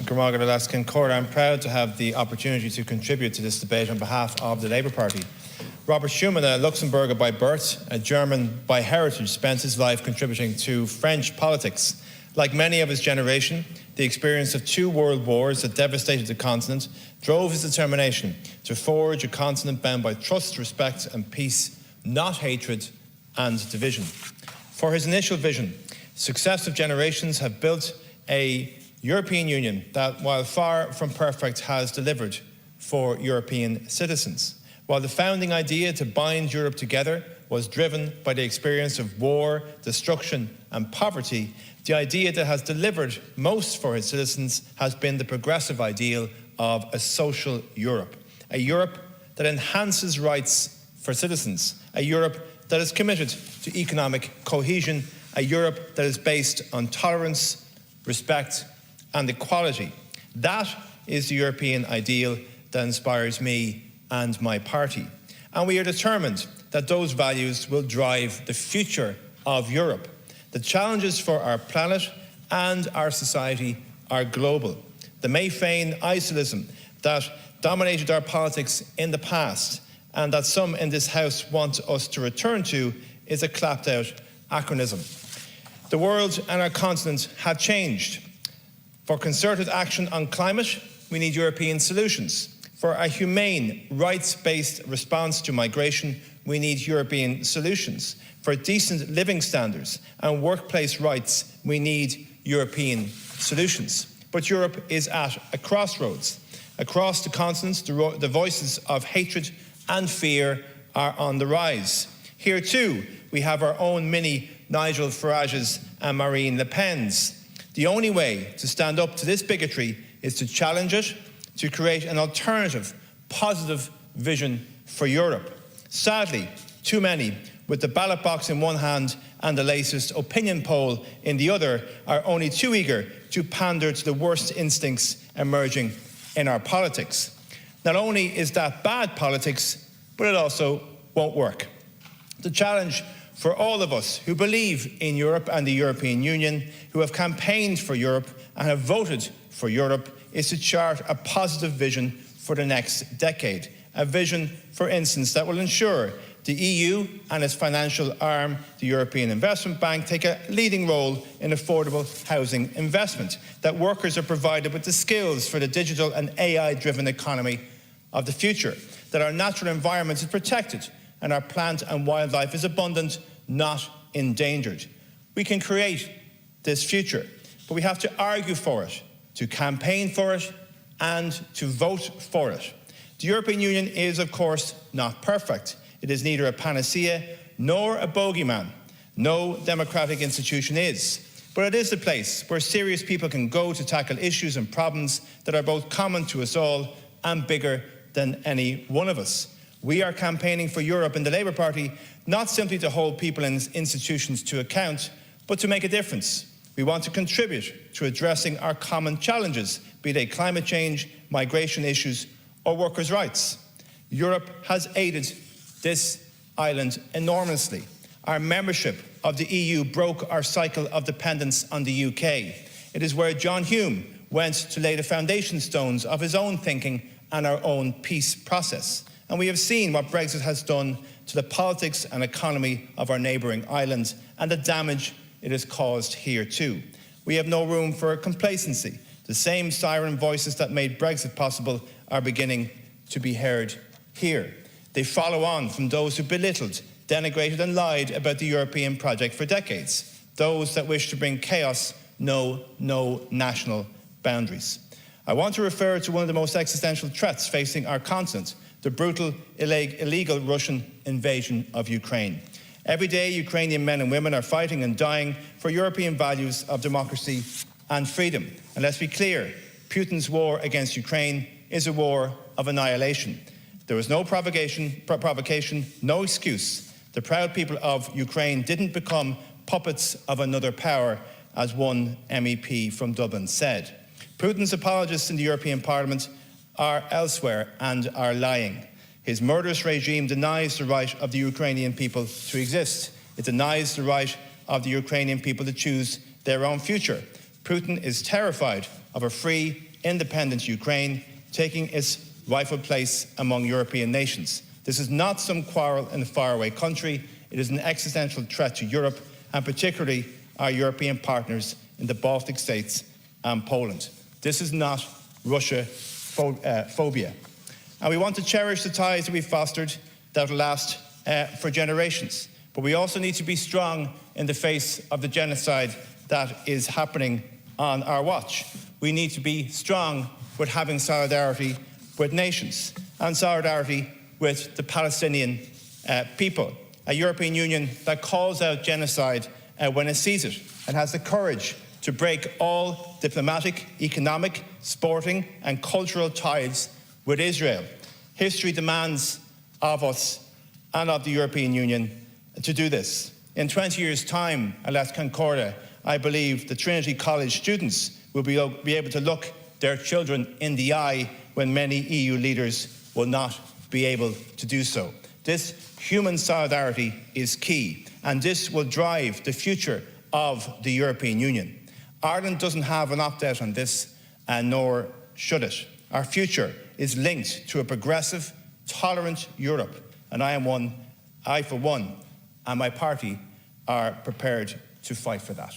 I'm proud to have the opportunity to contribute to this debate on behalf of the Labour Party. Robert Schuman, a Luxembourger by birth, a German by heritage, spent his life contributing to French politics. Like many of his generation, the experience of 2 world wars that devastated the continent drove his determination to forge a continent bound by trust, respect and peace, not hatred and division. For his initial vision, successive generations have built a European Union that, while far from perfect, has delivered for European citizens. While the founding idea to bind Europe together was driven by the experience of war, destruction and poverty, the idea that has delivered most for its citizens has been the progressive ideal of a social Europe, a Europe that enhances rights for citizens, a Europe that is committed to economic cohesion, a Europe that is based on tolerance, respect and equality. That is the European ideal that inspires me and my party. And we are determined that those values will drive the future of Europe. The challenges for our planet and our society are global. The Mayfain isolism that dominated our politics in the past and that some in this House want us to return to is a clapped-out anachronism. The world and our continent have changed. For concerted action on climate, we need European solutions. For a humane, rights-based response to migration, we need European solutions. For decent living standards and workplace rights, we need European solutions. But Europe is at a crossroads. Across the continent, the voices of hatred and fear are on the rise. Here too, we have our own mini Nigel Farage's and Marine Le Pen's. The only way to stand up to this bigotry is to challenge it, to create an alternative, positive vision for Europe. Sadly, too many, with the ballot box in one hand and the latest opinion poll in the other, are only too eager to pander to the worst instincts emerging in our politics. Not only is that bad politics, but it also won't work. The challenge for all of us who believe in Europe and the European Union, who have campaigned for Europe and have voted for Europe, is to chart a positive vision for the next decade. A vision, for instance, that will ensure the EU and its financial arm, the European Investment Bank, take a leading role in affordable housing investment, that workers are provided with the skills for the digital and AI-driven economy of the future, that our natural environment is protected and our plant and wildlife is abundant, not endangered. We can create this future, but we have to argue for it, to campaign for it, and to vote for it. The European Union is, of course, not perfect. It is neither a panacea nor a bogeyman. No democratic institution is. But it is the place where serious people can go to tackle issues and problems that are both common to us all and bigger than any one of us. We are campaigning for Europe in the Labour Party, not simply to hold people and institutions to account, but to make a difference. We want to contribute to addressing our common challenges, be they climate change, migration issues, or workers' rights. Europe has aided this island enormously. Our membership of the EU broke our cycle of dependence on the UK. It is where John Hume went to lay the foundation stones of his own thinking and our own peace process. And we have seen what Brexit has done to the politics and economy of our neighbouring island and the damage it has caused here too. We have no room for complacency. The same siren voices that made Brexit possible are beginning to be heard here. They follow on from those who belittled, denigrated and lied about the European project for decades. Those that wish to bring chaos know no national boundaries. I want to refer to one of the most existential threats facing our continent, the brutal, illegal Russian invasion of Ukraine. Every day, Ukrainian men and women are fighting and dying for European values of democracy and freedom. And let's be clear, Putin's war against Ukraine is a war of annihilation. There was no provocation, no excuse. The proud people of Ukraine didn't become puppets of another power, as one MEP from Dublin said. Putin's apologists in the European Parliament are elsewhere and are lying. His murderous regime denies the right of the Ukrainian people to exist. It denies the right of the Ukrainian people to choose their own future. Putin is terrified of a free, independent Ukraine, taking its rightful place among European nations. This is not some quarrel in a faraway country. It is an existential threat to Europe, and particularly our European partners in the Baltic states and Poland. This is not Russia phobia. And we want to cherish the ties that we've fostered that will last for generations. But we also need to be strong in the face of the genocide that is happening on our watch. We need to be strong with having solidarity with nations and solidarity with the Palestinian people. A European Union that calls out genocide when it sees it and has the courage to break all diplomatic, economic, sporting and cultural ties with Israel. History demands of us and of the European Union to do this. In 20 years' time, at Les Concordia, I believe the Trinity College students will be able to look their children in the eye when many EU leaders will not be able to do so. This human solidarity is key, and this will drive the future of the European Union. Ireland doesn't have an opt-out on this, and nor should it. Our future is linked to a progressive, tolerant Europe, and I for one, and my party are prepared to fight for that.